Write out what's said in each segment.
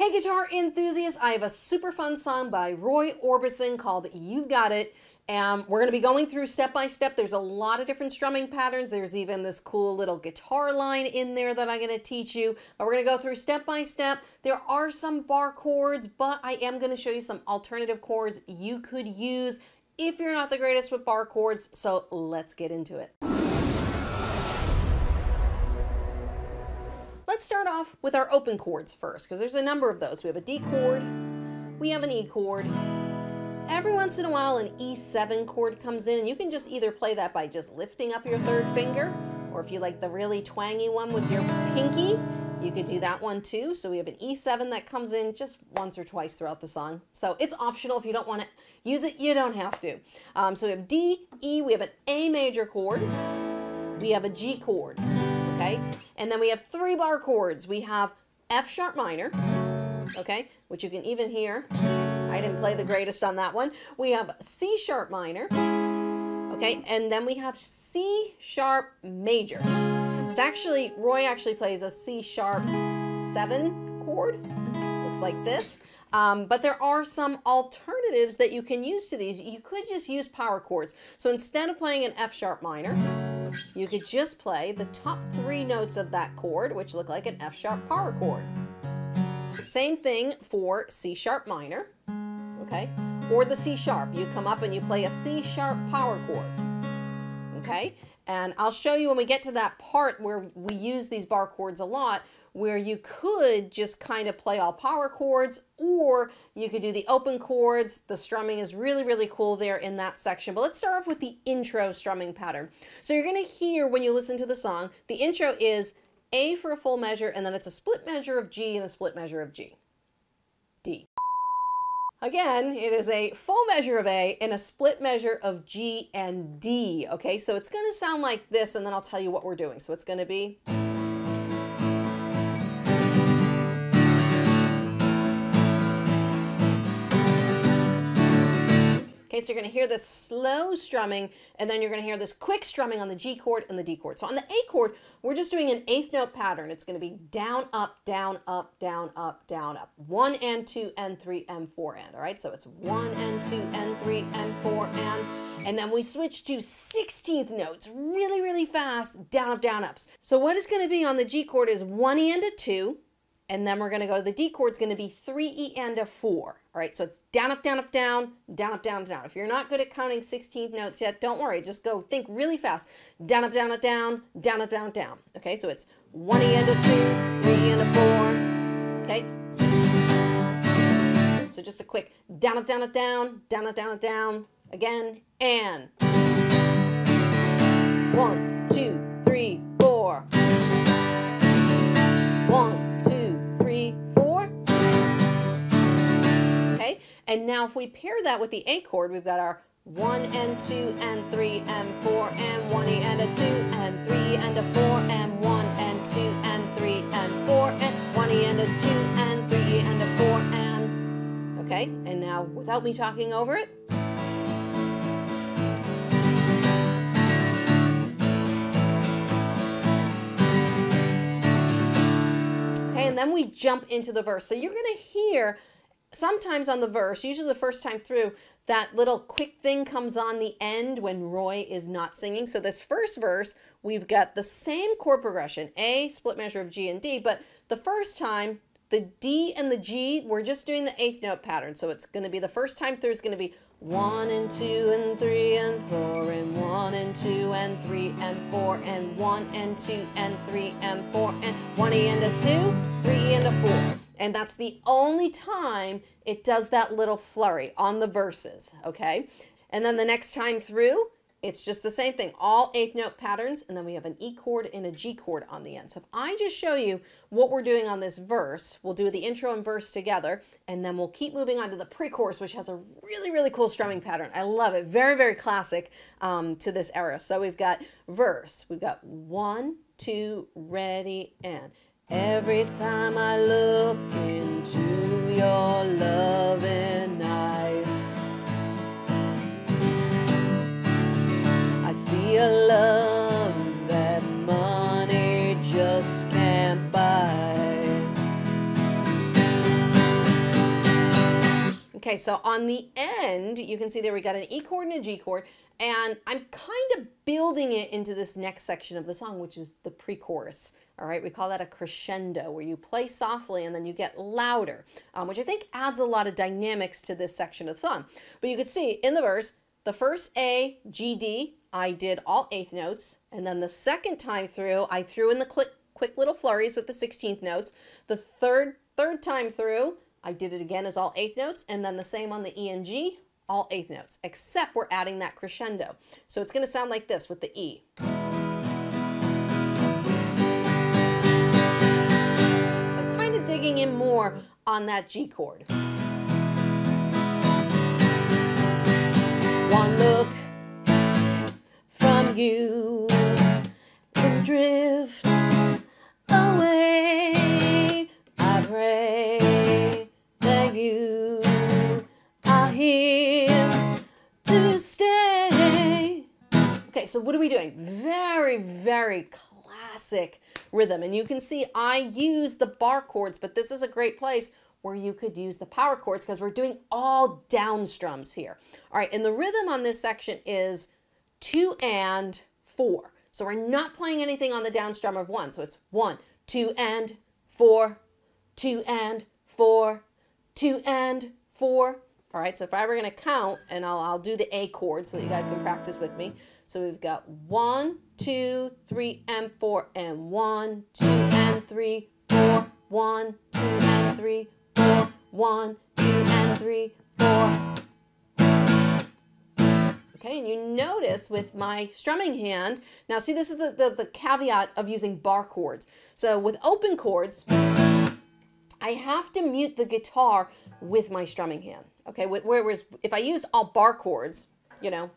Hey guitar enthusiasts, I have a super fun song by Roy Orbison called You've Got It. And we're going to be going through step by step. There's a lot of different strumming patterns. There's even this cool little guitar line in there that I'm going to teach you. But we're going to go through step by step. There are some bar chords, but I am going to show you some alternative chords you could use if you're not the greatest with bar chords. So let's get into it. Let's start off with our open chords first, because there's a number of those. We have a D chord, we have an E chord. Every once in a while an E7 chord comes in, and you can just either play that by just lifting up your third finger, or if you like the really twangy one with your pinky, you could do that one too. So we have an E7 that comes in just once or twice throughout the song. So it's optional. If you don't want to use it, you don't have to. So we have D, E, we have an A major chord, we have a G chord. Okay, and then we have 3 bar chords. We have F sharp minor, okay, which you can even hear. I didn't play the greatest on that one. We have C sharp minor, okay, and then we have C sharp major. It's actually, Roy actually plays a C sharp 7 chord. Looks like this. But there are some alternatives that you can use to these. You could just use power chords. So instead of playing an F sharp minor, you could just play the top 3 notes of that chord, which look like an F sharp power chord. Same thing for C sharp minor, okay? Or the C sharp. You come up and you play a C sharp power chord, okay? And I'll show you when we get to that part where we use these bar chords a lot, where you could just kind of play all power chords, or you could do the open chords. The strumming is really, really cool there in that section. But let's start off with the intro strumming pattern. So you're going to hear when you listen to the song, the intro is A for a full measure, and then it's a split measure of G and a split measure of G. D. Again, it is a full measure of A and a split measure of G and D. Okay, so it's going to sound like this, and then I'll tell you what we're doing. So it's going to be... Okay, so you're going to hear this slow strumming, and then you're going to hear this quick strumming on the G chord and the D chord. So on the A chord, we're just doing an 8th note pattern. It's going to be down, up, down, up, down, up, down, up. 1 and 2 and 3 and 4 and. All right, so it's 1 and 2 and 3 and 4 and then we switch to 16th notes really, really fast, down, up, down, ups. So what is going to be on the G chord is 1 E and a 2. And then we're going to go to the D chord, it's going to be 3 E and a 4. All right, so it's down, up, down, up, down, down, up, down, down. If you're not good at counting 16th notes yet, don't worry. Just go think really fast. Down, up, down, up, down, down, up, down, up, down. Okay, so it's 1 E and a 2, 3 E and a 4. Okay. So just a quick down, up, down, up, down, down, up, down, up, down. Again, and 1, 2, 3, 4. 1, 2, 3, 4. Okay, and now if we pair that with the A chord, we've got our 1 and 2 and 3 and 4 and 1 E and a 2 and 3 and a 4 and 1 and 2 and 3 and 4 and 1 E and a 2 and 3 E and a 4 and... Okay, and now without me talking over it, and then we jump into the verse. So you're going to hear sometimes on the verse, usually the first time through, that little quick thing comes on the end when Roy is not singing. So this first verse, we've got the same chord progression, A, split measure of G and D, but the first time, the D and the G, we're just doing the 8th note pattern. So it's going to be the first time through is going to be 1 and 2 and 3 and 4 and 1 and 2 and 3 and 4 and 1 and 2 and 3 and 4 and 1 E and a 2, 3 E and a 4. And that's the only time it does that little flurry on the verses, okay? And then the next time through, it's just the same thing, all 8th note patterns, and then we have an E chord and a G chord on the end. So if I just show you what we're doing on this verse, we'll do the intro and verse together, and then we'll keep moving on to the pre-chorus, which has a really, really cool strumming pattern. I love it. Very, very classic to this era. So we've got verse. We've got 1, 2, ready, and every time I look into your loving eyes, I see a love that money just can't buy. Okay, so on the end, you can see there we got an E chord and a G chord, and I'm kind of building it into this next section of the song, which is the pre-chorus. All right, we call that a crescendo, where you play softly and then you get louder, which I think adds a lot of dynamics to this section of the song. But you can see in the verse, the first A, G, D, I did all eighth notes, and then the second time through, I threw in the quick little flurries with the 16th notes. The third time through, I did it again as all eighth notes, and then the same on the E and G, all eighth notes, except we're adding that crescendo. So it's going to sound like this with the E. So kind of digging in more on that G chord. One look from you and drift away. I pray that you are here to stay. Okay, so what are we doing? Very, very classic rhythm. And you can see I use the bar chords, but this is a great place where you could use the power chords because we're doing all down strums here. All right, and the rhythm on this section is 2 and 4. So we're not playing anything on the down strum of 1. So it's 1, 2 and 4, 2 and 4, 2 and 4. All right, so if I were going to count, and I'll do the A chord so that you guys can practice with me. So we've got 1, 2, 3, and 4, and 1, 2, and 3, 4, 1, 2, and 3, 4, 1, 2, and 3, 4. Okay, and you notice with my strumming hand, now see this is the caveat of using bar chords. So with open chords, I have to mute the guitar with my strumming hand. Okay, whereas if I used all bar chords, you know,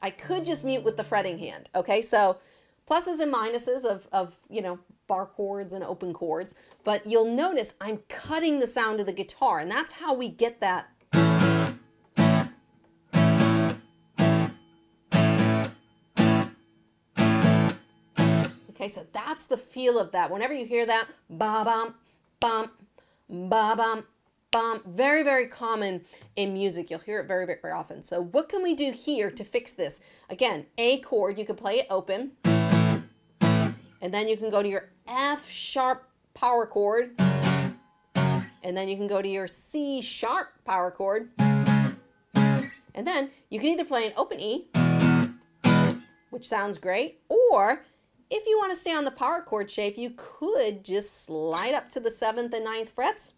I could just mute with the fretting hand. Okay, so pluses and minuses of you know, bar chords and open chords, but you'll notice I'm cutting the sound of the guitar, and that's how we get that. Okay, so that's the feel of that. Whenever you hear that, ba-bum, bum, ba-bum, bum, very, very common in music. You'll hear it very, very often. So what can we do here to fix this? Again, A chord, you can play it open, and then you can go to your F sharp power chord, and then you can go to your C sharp power chord, and then you can either play an open E, which sounds great, or if you want to stay on the power chord shape, you could just slide up to the 7th and 9th frets.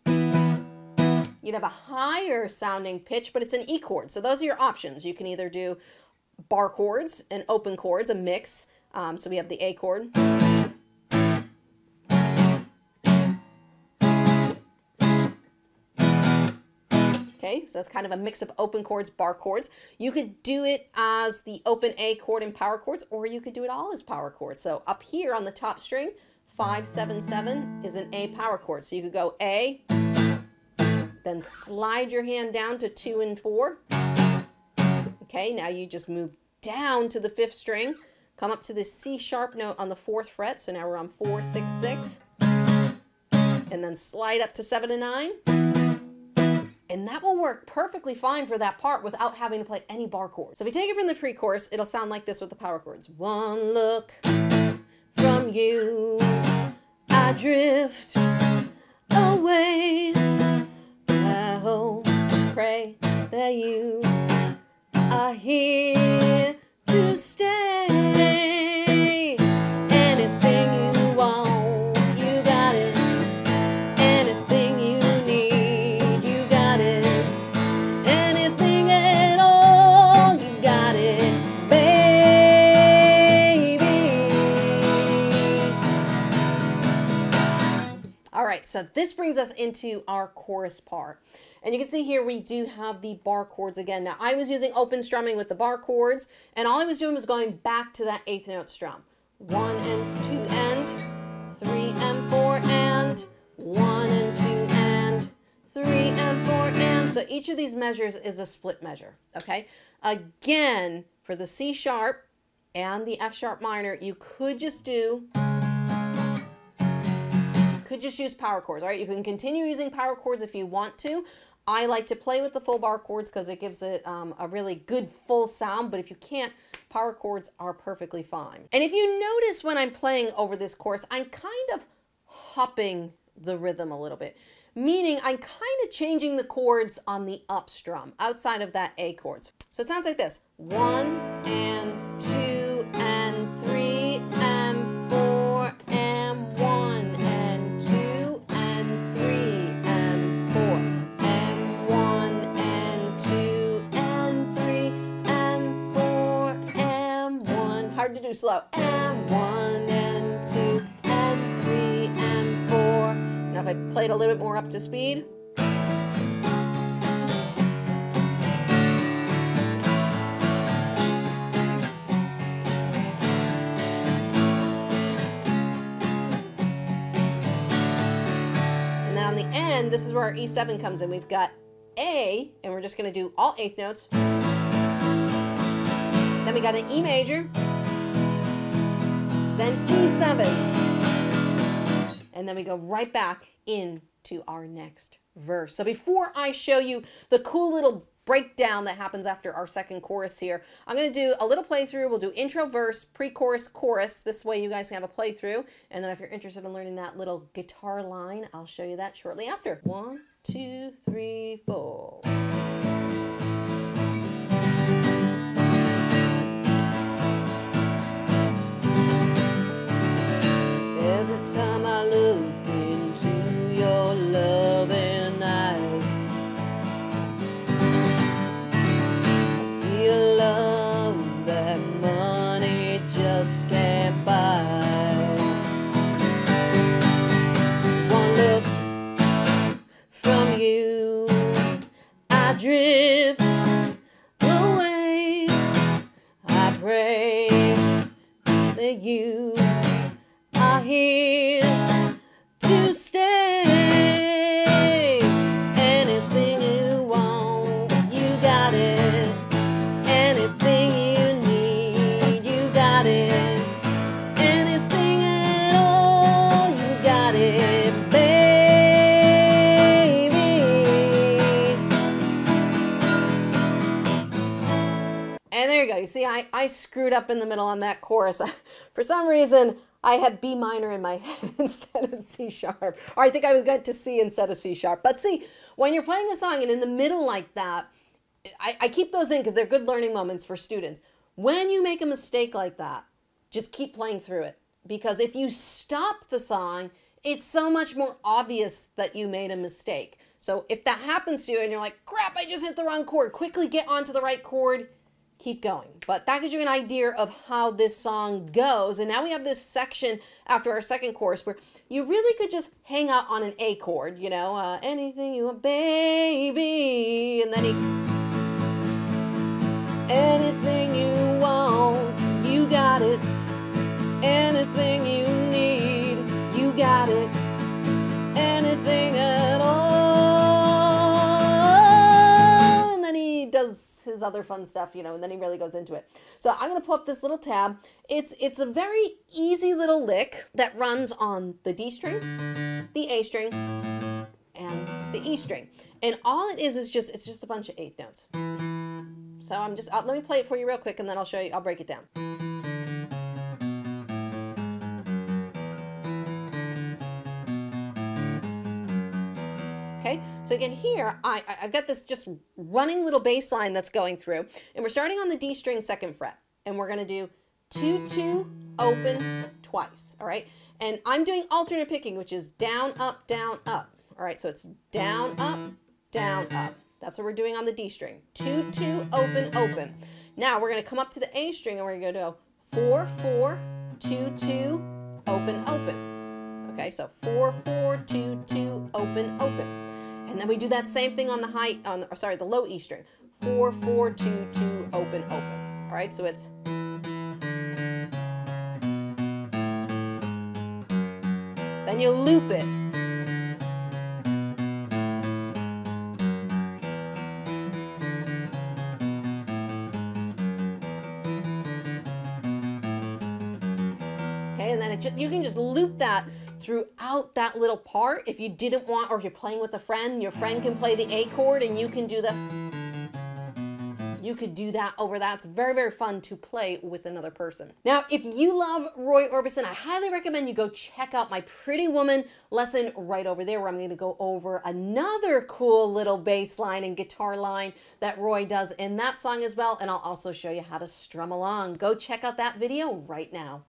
You'd have a higher sounding pitch, but it's an E chord. So those are your options. You can either do bar chords and open chords, a mix. So we have the A chord. Okay, so that's kind of a mix of open chords, bar chords. You could do it as the open A chord and power chords, or you could do it all as power chords. So up here on the top string, 5, 7, 7 is an A power chord. So you could go A, then slide your hand down to 2 and 4. Okay, now you just move down to the 5th string, come up to the C sharp note on the 4th fret. So now we're on 4, 6, 6, and then slide up to 7 and 9. And that will work perfectly fine for that part without having to play any bar chords. So if you take it from the pre-chorus, it'll sound like this with the power chords. One look from you, I drift away. I hope, pray that you are here to stay. Anything you want, you got it. Anything you need, you got it. Anything at all, you got it, baby. All right, so this brings us into our chorus part. And you can see here we do have the bar chords again. Now I was using open strumming with the bar chords, and all I was doing was going back to that 8th note strum. 1 and 2 and 3 and 4 and 1 and 2 and 3 and 4 and. So each of these measures is a split measure, okay? Again, for the C sharp and the F sharp minor, you could just do could just use power chords. All right, you can continue using power chords if you want to. I like to play with the full bar chords because it gives it a really good full sound, but if you can't, power chords are perfectly fine. And if you notice when I'm playing over this chorus, I'm kind of hopping the rhythm a little bit, meaning I'm kind of changing the chords on the up strum outside of that A chords. So it sounds like this: 1 and 2 and 3 and 4 and 1 and 2 and 3 and 4 and 1 and 2 and 3 and 4 and 1. Hard to do slow. And 1 and 2 and 3 and 4. Now if I played a little bit more up to speed. On the end, this is where our E7 comes in. We've got A, and we're just going to do all eighth notes. Then we got an E major, then E7, and then we go right back into our next verse. So before I show you the cool little breakdown that happens after our second chorus here, I'm going to do a little playthrough. We'll do intro, verse, pre-chorus, chorus. This way you guys can have a playthrough. And then if you're interested in learning that little guitar line, I'll show you that shortly after. 1, 2, 3, 4. Every time I look into your loving eyes, a love that money just can't buy. One look from you, I drift away. I pray that you are here to stay. Anything you want, you got it. Anything you need, you got it. Anything at all, you got it, baby. And there you go. You see, I screwed up in the middle on that chorus. For some reason, I had B minor in my head instead of C sharp. Or I think I was going to C instead of C sharp. But see, when you're playing a song and in the middle like that, I keep those in because they're good learning moments for students. When you make a mistake like that, just keep playing through it. Because if you stop the song, it's so much more obvious that you made a mistake. So if that happens to you and you're like, crap, I just hit the wrong chord, quickly get onto the right chord, keep going. But that gives you an idea of how this song goes. And now we have this section after our second chorus where you really could just hang out on an A chord, you know, anything you want, baby. And then he... Anything you want, you got it. Anything you need, you got it. Anything at all. And then he does his other fun stuff, you know, and then he really goes into it. So I'm going to pull up this little tab. It's a very easy little lick that runs on the D string, the A string, and the E string. And all it is just, it's just a bunch of eighth notes. So let me play it for you real quick and then I'll show you, I'll break it down. Okay, so again here, I've got this just running little bass line that's going through, and we're starting on the D string second fret, and we're gonna do 2, 2, open twice, all right? And I'm doing alternate picking, which is down, up, all right? So it's down, up, down, up. That's what we're doing on the D string. 2, 2, open, open. Now we're going to come up to the A string and we're going to go 4, 4, 2, 2, open, open. Okay, so 4, 4, 2, 2, open, open. And then we do that same thing on the the low E string. 4, 4, 2, 2, open, open. All right, so it's... Then you loop it. And then you can just loop that throughout that little part. If you didn't want, or if you're playing with a friend, your friend can play the A chord and you can do you could do that over that. It's very, very fun to play with another person. Now, if you love Roy Orbison, I highly recommend you go check out my Pretty Woman lesson right over there, where I'm going to go over another cool little bass line and guitar line that Roy does in that song as well. And I'll also show you how to strum along. Go check out that video right now.